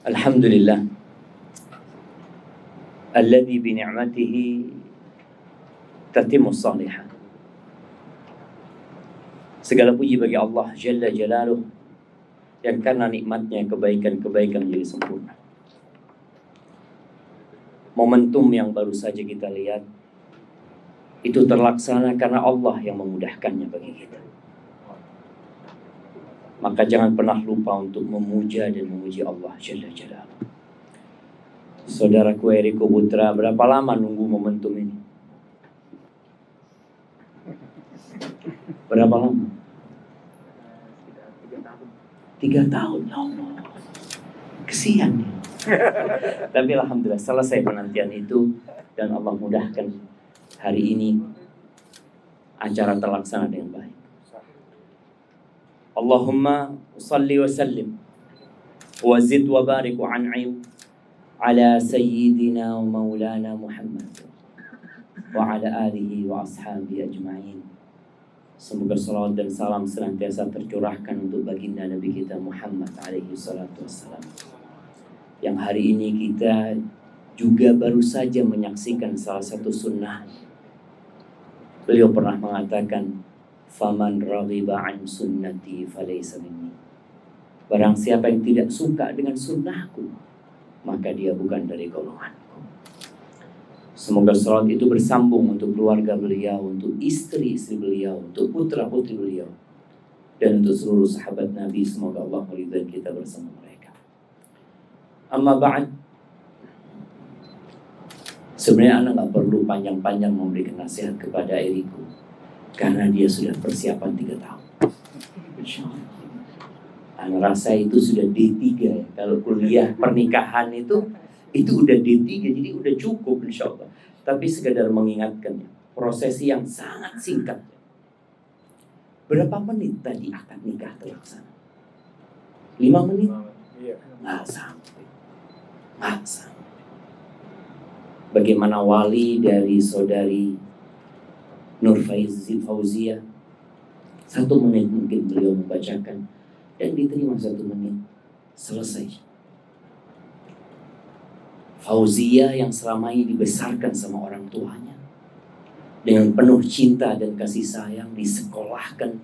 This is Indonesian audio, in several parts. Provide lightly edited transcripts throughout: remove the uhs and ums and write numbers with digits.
Alhamdulillah alladzi bi ni'matihi tatimmu shalihat. Segala puji bagi Allah Jalla Jalaluh yang karena nikmatnya kebaikan-kebaikan menjadi sempurna. Momentum yang baru saja kita lihat itu terlaksana karena Allah yang memudahkannya bagi kita. Maka jangan pernah lupa untuk memuja dan memuji Allah Jalla Jalaluh. Saudaraku Eriko Putra, berapa lama nunggu momentum ini? Berapa lama? 3 tahun, ya Allah. Kesian nih. Tapi alhamdulillah selesai penantian itu dan Allah mudahkan hari ini acara terlaksana dengan baik. Allahumma salli wa sallim wa zid wa barik wa an'im ala sayyidina wa maulana Muhammad wa ala alihi wa ashabihi ajma'in. Semoga salawat dan salam senantiasa tercurahkan untuk baginda Nabi kita Muhammad alaihi salatu wassalam, yang hari ini kita juga baru saja menyaksikan salah satu sunnah. Beliau pernah mengatakan, faman raghiba an sunnati falaysa minni. Barang siapa yang tidak suka dengan sunnahku, maka dia bukan dari golonganku. Semoga salawat itu bersambung untuk keluarga beliau, untuk istri-istri beliau, untuk putra-putri beliau, dan untuk seluruh sahabat Nabi. Semoga Allah meridai kita bersama mereka. Amma ba'd. Sebenarnya anak gak perlu panjang-panjang memberikan nasihat kepada Eriko, karena dia sudah persiapan 3 tahun. Anak rasa itu sudah D3 ya. Kalau kuliah pernikahan itu udah D3, jadi udah cukup insya Allah. Tapi sekadar mengingatkan, prosesi yang sangat singkat. Berapa menit tadi akad nikah terlaksana? 5 menit? Nggak sampai. Bagaimana wali dari saudari Nur Fauzia, 1 menit mungkin beliau membacakan dan diterima 1 menit, selesai. Fauzia yang selama ini dibesarkan sama orang tuanya dengan penuh cinta dan kasih sayang, disekolahkan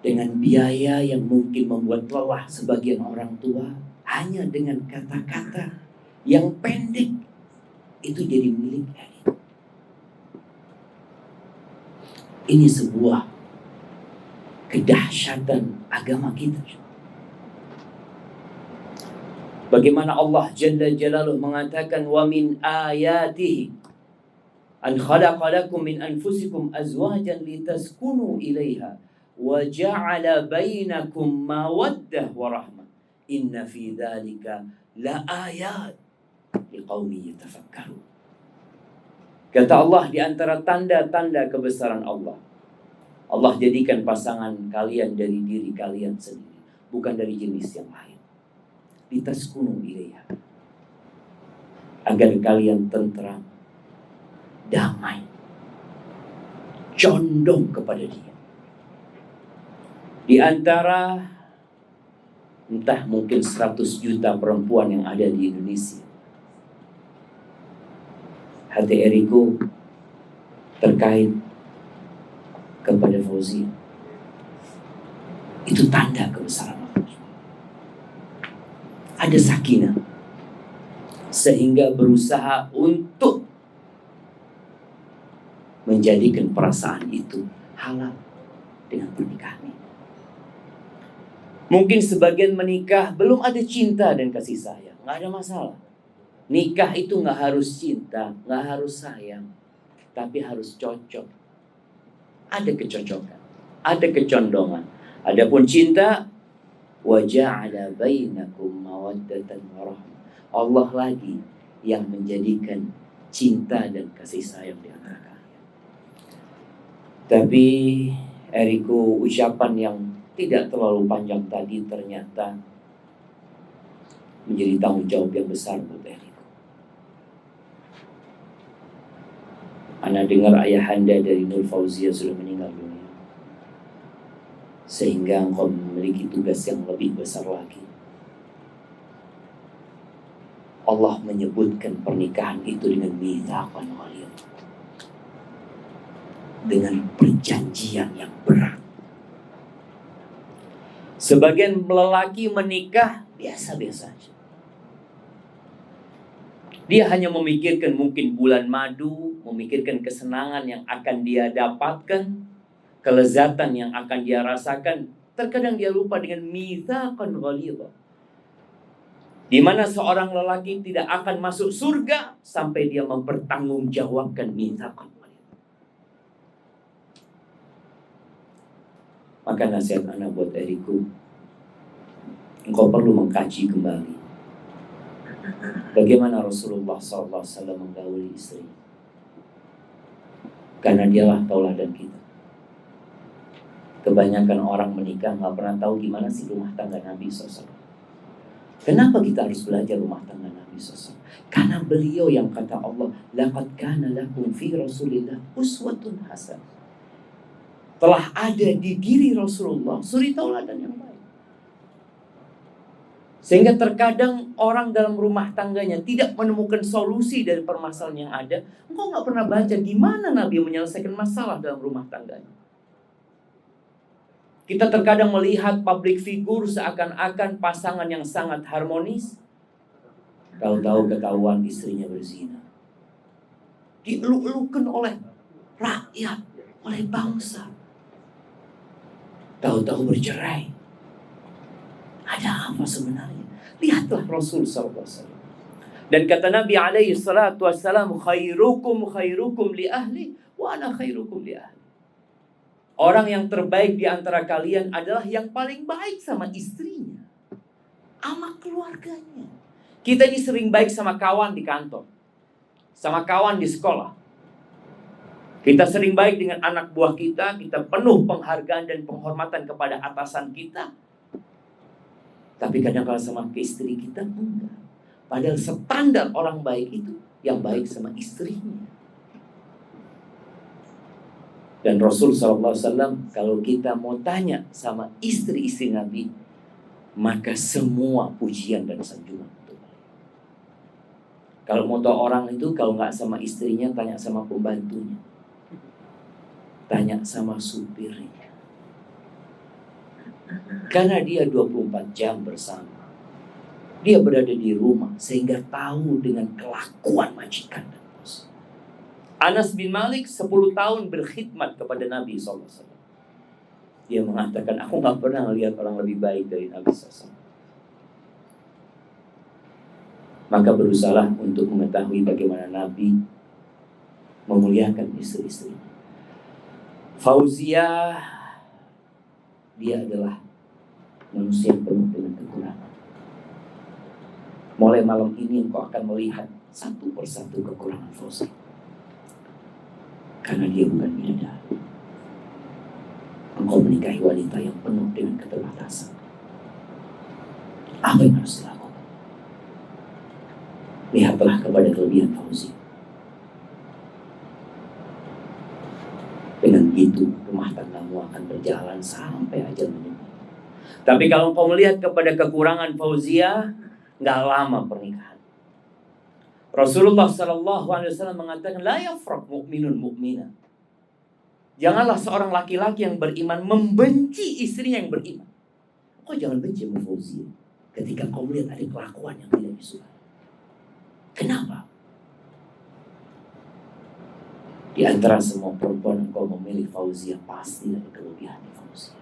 dengan biaya yang mungkin membuat lelah sebagian orang tua, hanya dengan kata-kata yang pendek itu jadi milik Eriko. Ini sebuah kedahsyatan agama kita. Bagaimana Allah Jalla Jalaluh mengatakan, wa min ayatihi an khalaqa lakum min anfusikum azwajan litaskunu ilaiha wa ja'ala bainakum mawaddah wa rahmah inna fi dzalika la ayat liqaumin yatafakkarun. Kata Allah, di antara tanda-tanda kebesaran Allah, Allah jadikan pasangan kalian dari diri kalian sendiri, bukan dari jenis yang lain. Litaskunu ilaiha, agar kalian tentram, damai, condong kepada dia. Di antara entah mungkin 100 juta perempuan yang ada di Indonesia, hati Eriko terkait kepada Fauzia. Itu tanda kebesaran Allah. Ada sakinah, sehingga berusaha untuk menjadikan perasaan itu halal dengan pernikahan ini. Mungkin sebagian menikah belum ada cinta dan kasih sayang, gak ada masalah. Nikah itu gak harus cinta, gak harus sayang, tapi harus cocok. Ada kecocokan, ada kecondongan. Adapun cinta, wa ja'ala bainakum mawaddatan wa rahmah. Allah lagi yang menjadikan cinta dan kasih sayang di antara kalian. Tapi Eriko, ucapan yang tidak terlalu panjang tadi ternyata menjadi tanggung jawab yang besar buat Eriko. Ana dengar ayahanda dari Nur Fauzia sudah meninggal dunia, sehingga engkau memiliki tugas yang lebih besar lagi, Allah menyebutkan pernikahan itu dengan mitsaqan ghalidh, dengan perjanjian yang berat. Sebagian lelaki menikah biasa-biasa saja. Dia hanya memikirkan mungkin bulan madu, memikirkan kesenangan yang akan dia dapatkan, kelezatan yang akan dia rasakan. Terkadang dia lupa dengan mitsaqan ghalidh, di mana seorang lelaki tidak akan masuk surga sampai dia mempertanggungjawabkan mitsaqan ghalidh. Maka nasihat anak buat Eriko, engkau perlu mengkaji kembali bagaimana Rasulullah SAW menggauli istri, karena dialah tauladan kita. Kebanyakan orang menikah nggak pernah tahu gimana sih rumah tangga Nabi SAW. Kenapa kita harus belajar rumah tangga Nabi SAW? Karena beliau yang kata Allah, laqad kana lakum fi Rasulillah uswatun hasanah. Telah ada di diri Rasulullah suri tauladan yang baik. Sehingga terkadang orang dalam rumah tangganya tidak menemukan solusi dari permasalahan yang ada. Engkau nggak pernah baca gimana Nabi menyelesaikan masalah dalam rumah tangganya. Kita terkadang melihat public figure seakan-akan pasangan yang sangat harmonis. Tahu-tahu ketahuan istrinya berzina. Dieluk-elukan oleh rakyat, oleh bangsa. Tahu-tahu bercerai. Ada apa sebenarnya? Lihatlah Rasul SAW. Dan kata Nabi alaihi salatu wassalam, khairukum li ahli wa ana khairukum li ahli. Orang yang terbaik di antara kalian adalah yang paling baik sama istrinya, sama keluarganya. Kita ini sering baik sama kawan di kantor, sama kawan di sekolah. Kita sering baik dengan anak buah kita, kita penuh penghargaan dan penghormatan kepada atasan kita. Tapi kadang-kadang sama istri kita enggak. Padahal standar orang baik itu yang baik sama istrinya. Dan Rasul SAW, kalau kita mau tanya sama istri-istri Nabi, maka semua pujian dan sanjungan itu. Kalau mau tahu orang itu, kalau nggak sama istrinya, tanya sama pembantunya, tanya sama supirnya. Karena dia 24 jam bersama. Dia berada di rumah sehingga tahu dengan kelakuan majikan dan bos. Anas bin Malik 10 tahun berkhidmat kepada Nabi SAW. Dia mengatakan, aku gak pernah melihat orang lebih baik dari Nabi SAW. Maka berusahalah untuk mengetahui bagaimana Nabi memuliakan istri-istrinya. Fauzia, dia adalah manusia yang penuh dengan kekurangan. Mulai malam ini engkau akan melihat satu persatu kekurangan Fauzia. Karena dia bukan bidadari. Engkau menikahi wanita yang penuh dengan keterbatasan. Apa yang harus dilakukan? Lihatlah kepada kelebihan Fauzia. Dengan itu rumah tanggamu akan berjalan sampai ajal menyebut. Tapi kalau kau melihat kepada kekurangan Fauzia, nggak lama pernikahan. Rasulullah SAW mengatakan, la yafraq mu'minun mu'mina. Janganlah seorang laki-laki yang beriman membenci istrinya yang beriman. Kau jangan benci sama Fauzia ketika kau melihat ada kelakuan yang tidak disukai. Kenapa? Di antara semua perempuan kau memilih Fauzia, pasti ada kelebihan di Fauzia.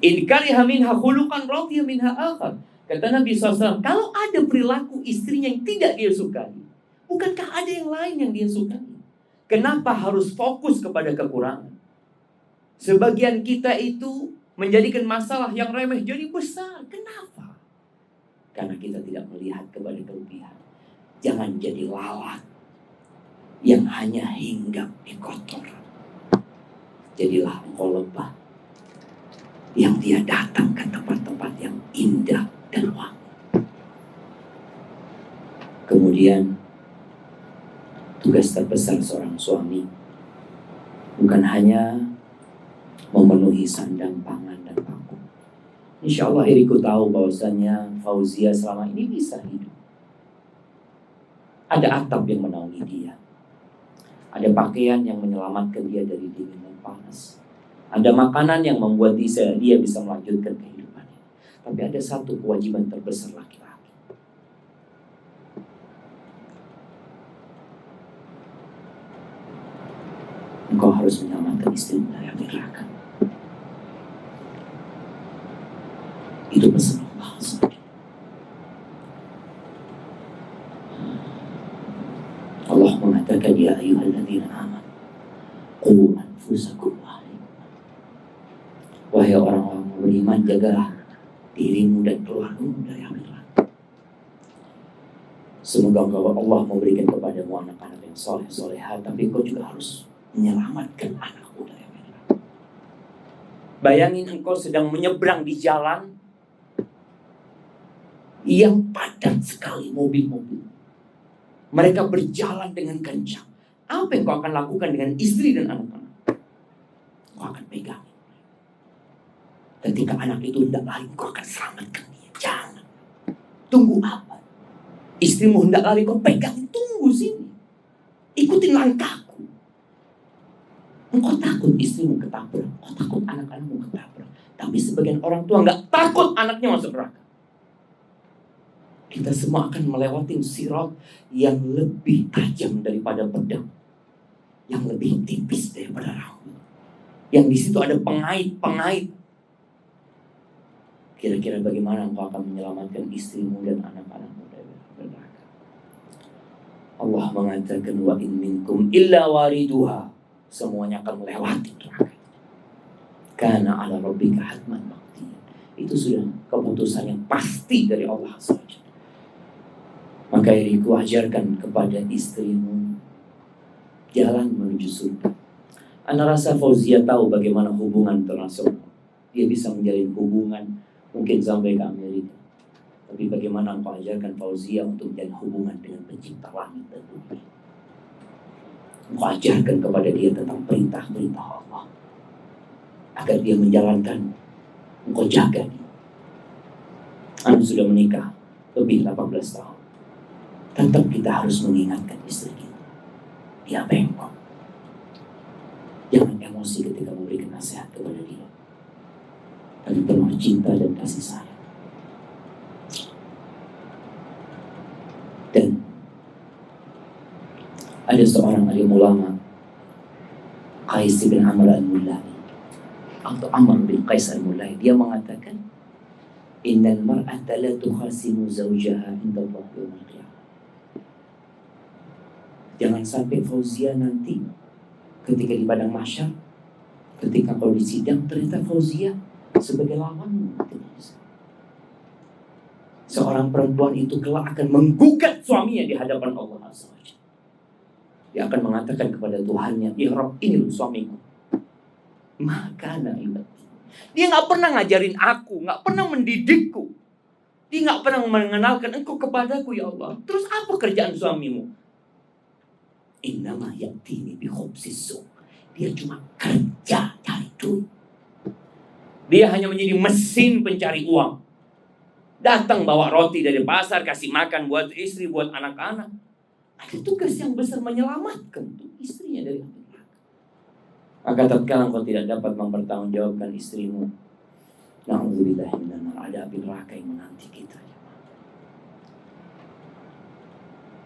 In kariha minha khuluqan radiya minha akhar. Kata Nabi SAW, kalau ada perilaku istrinya yang tidak dia sukai, bukankah ada yang lain yang dia sukai? Kenapa harus fokus kepada kekurangan? Sebagian kita itu menjadikan masalah yang remeh jadi besar. Kenapa? Karena kita tidak melihat kepada kelebihan. Jangan jadi lalat yang hanya hinggap di kotoran. Jadilah engkau lebah yang dia datang ke tempat-tempat yang indah dan wangi. Kemudian tugas terbesar seorang suami bukan hanya memenuhi sandang, pangan, dan paku. Insya Allah Eriko tahu bahwasanya Fauzia selama ini bisa hidup. Ada atap yang menaungi dia. Ada pakaian yang menyelamatkan dia dari dingin dan panas. Ada makanan yang membuat dia bisa melanjutkan kehidupannya. Tapi ada satu kewajiban terbesar laki-laki. Engkau harus menyelamatkan istrimu dari api neraka. Itu pesan Allah SWT. Allah mengatakan, ya ayyuhalladzina amanu qu anfusakum wa ahlikum. Wahai orang-orang beriman, jagalah dirimu dan keluargamu dari api neraka. Semoga Allah memberikan kepadamu anak-anak yang soleh-soleha, tapi kau juga harus menyelamatkan anakmu dari api neraka. Bayangin engkau sedang menyeberang di jalan yang padat sekali mobil-mobil. Mereka berjalan dengan kencang. Apa yang kau akan lakukan dengan istri dan anak-anak? Kau akan pegang. Ketika anak itu hendak lari, kau akan selamatkan dia. Jangan. Tunggu apa? Istrimu hendak lari, kau pegang. Tunggu sini. Ikutin langkahku. Engkau takut istrimu ketabrak. Kau takut anak-anakmu ketabrak. Tapi sebagian orang tua gak takut anaknya masuk neraka. Kita semua akan melewati sirat yang lebih tajam daripada pedang, yang lebih tipis daripada rambut, yang di situ ada pengait-pengait. Kira-kira bagaimana engkau akan menyelamatkan istrimu dan anak-anakmu dari neraka? Allah mengatakan, wa in minkum illa wariduha. Semuanya akan melewati neraka. Kana ala rabbika hatman maqdiyan. Itu sudah keputusan yang pasti dari Allah SWT. Maka istriku, ajarkan kepada istrimu jalan menuju surga. Ana rasa Fauzia tahu bagaimana hubungan internasional. Dia bisa menjalin hubungan mungkin sampai ke Amerika. Tapi bagaimana engkau ajarkan Fauzia untuk menjalin hubungan dengan pencipta langit dan bumi? Engkau ajarkan kepada dia tentang perintah-perintah Allah, agar dia menjalankan. Engkau jaga dia. Anda sudah menikah lebih 18 tahun. Tetap kita harus mengingatkan istri kita. Dia bengkok. Jangan emosi ketika memberikan nasihat kepada dia. Tapi penuh cinta dan kasih sayang. Dan ada seorang alim ulama, Qais bin Amr al-Mulai, atau Amr bin Qais al-Mulai, dia mengatakan, innal mar'ata la tukhasimu zawjaha inda Allah yawmal qiyamah. Jangan sampai Fauzia nanti ketika di padang mahsyar, ketika kau di sidang, ternyata Fauzia sebagai lawanmu. Seorang perempuan itu kelak akan menggugat suaminya di hadapan Allah SWT. Dia akan mengatakan kepada Tuhannya, ya Rabb, ini loh suamiku. Maka dia gak pernah ngajarin aku, gak pernah mendidikku. Dia gak pernah mengenalkan engkau kepadaku, ya Allah. Terus apa kerjaan suamimu? Innama ya'tini bi khubzis suq. Dia cuma kerja cari duit. Dia hanya menjadi mesin pencari uang. Datang bawa roti dari pasar, kasih makan buat istri, buat anak-anak. Ada tugas yang besar menyelamatkan tuh istrinya dari api neraka. Maka tatkala engkau tidak dapat mempertanggungjawabkan istrimu, na'udzubillah minan nar, ada api neraka yang menanti kita.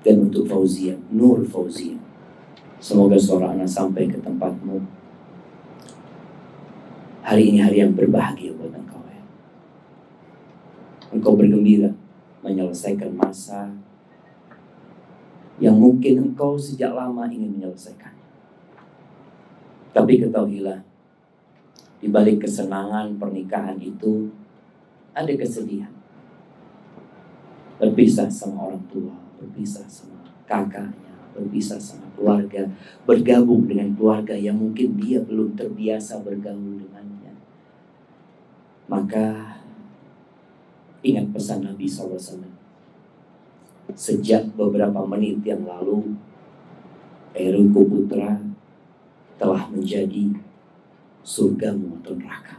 Dan untuk Fauzia, Nur Fauzia, semoga suara anak sampai ke tempatmu. Hari ini hari yang berbahagia buat engkau ya. Engkau bergembira menyelesaikan masa yang mungkin engkau sejak lama ingin menyelesaikan. Tapi ketahuilah, di balik kesenangan pernikahan itu ada kesedihan. Berpisah sama orang tua, berpisah sama kakaknya, berpisah sama keluarga, bergabung dengan keluarga yang mungkin dia belum terbiasa bergaul dengannya. Maka ingat pesan Nabi SAW. Sejak beberapa menit yang lalu, Heruku Putra telah menjadi surgamu atau neraka.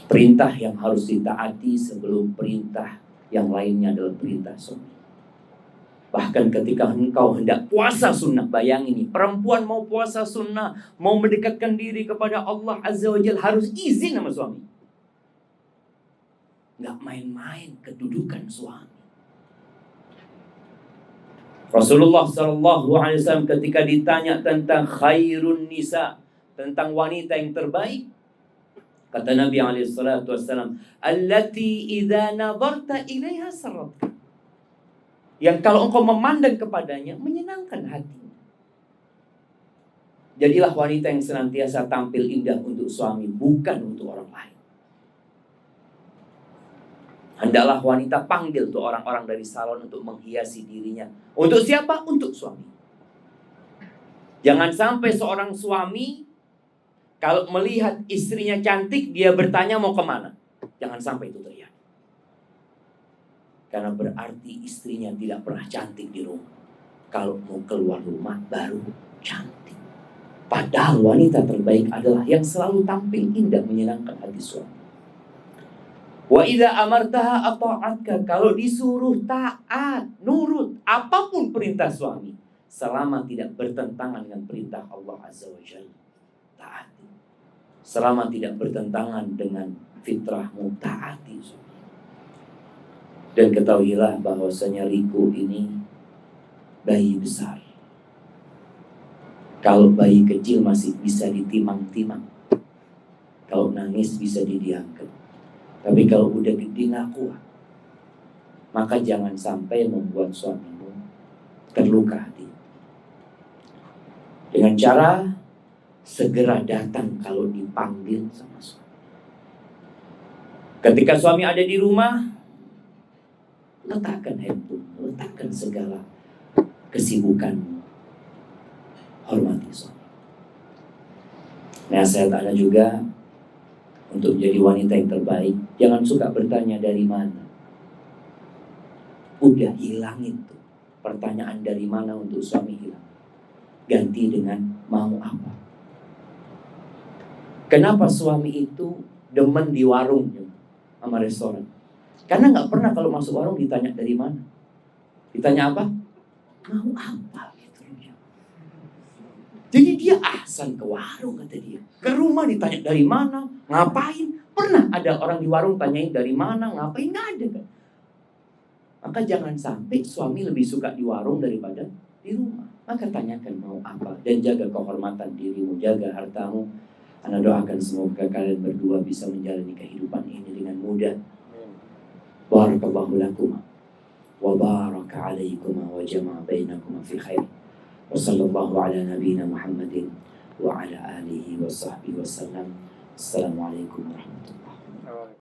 Perintah yang harus ditaati sebelum perintah yang lainnya adalah perintah suami. Bahkan ketika engkau hendak puasa sunnah, bayangin nih, perempuan mau puasa sunnah, mau mendekatkan diri kepada Allah Azza wa Jalla, harus izin sama suami. Nggak main-main kedudukan suami. Rasulullah SAW ketika ditanya tentang khairun nisa, tentang wanita yang terbaik, kata Nabi SAW, allati idza nadarta ilaiha sarratka, yang kalau engkau memandang kepadanya menyenangkan hati. Jadilah wanita yang senantiasa tampil indah untuk suami, bukan untuk orang lain. Hendaklah wanita panggil tuh orang-orang dari salon untuk menghiasi dirinya. Untuk siapa? Untuk suami. Jangan sampai seorang suami kalau melihat istrinya cantik, dia bertanya mau kemana. Jangan sampai itu terjadi. Karena berarti istrinya tidak pernah cantik di rumah. Kalau mau keluar rumah baru cantik. Padahal wanita terbaik adalah yang selalu tampil indah menyenangkan hati suami. Wa idza amartaha ata'atka, kalau disuruh taat, nurut apapun perintah suami selama tidak bertentangan dengan perintah Allah Azza wa Jalla. Taati. Selama tidak bertentangan dengan fitrahmu, taati suami. Dan ketahuilah bahwasanya Riko ini bayi besar. Kalau bayi kecil masih bisa ditimang-timang. Kalau nangis bisa didiamkan. Tapi kalau udah gede nggak kuat, maka jangan sampai membuat suamimu terluka hati. Dengan cara segera datang kalau dipanggil sama suami. Ketika suami ada di rumah, letakkan handphone, letakkan segala kesibukanmu. Hormati suami. Nasihat Anda juga, untuk menjadi wanita yang terbaik, jangan suka bertanya dari mana. Udah hilangin tuh pertanyaan dari mana untuk suami, hilang. Ganti dengan mau apa. Kenapa suami itu demen di warung sama restoran? Karena nggak pernah kalau masuk warung ditanya dari mana. Ditanya apa? Mau apa gitu. Jadi dia ahsan ke warung, kata dia. Ke rumah ditanya dari mana, ngapain. Pernah ada orang di warung tanyain dari mana, ngapain? Nggak ada kan. Maka jangan sampai suami lebih suka di warung daripada di rumah. Maka tanyakan mau apa. Dan jaga kehormatan dirimu, jaga hartamu. Ana doakan semoga kalian berdua bisa menjalani kehidupan ini dengan mudah. Barakallahu lakum wa baraka alaikum wa jama'a bainakum fi khair. Wa sallallahu ala nabiyyina Muhammadin wa ala alihi wa sahbihi wa sallam. Assalamualaikum warahmatullahi wabarakatuh.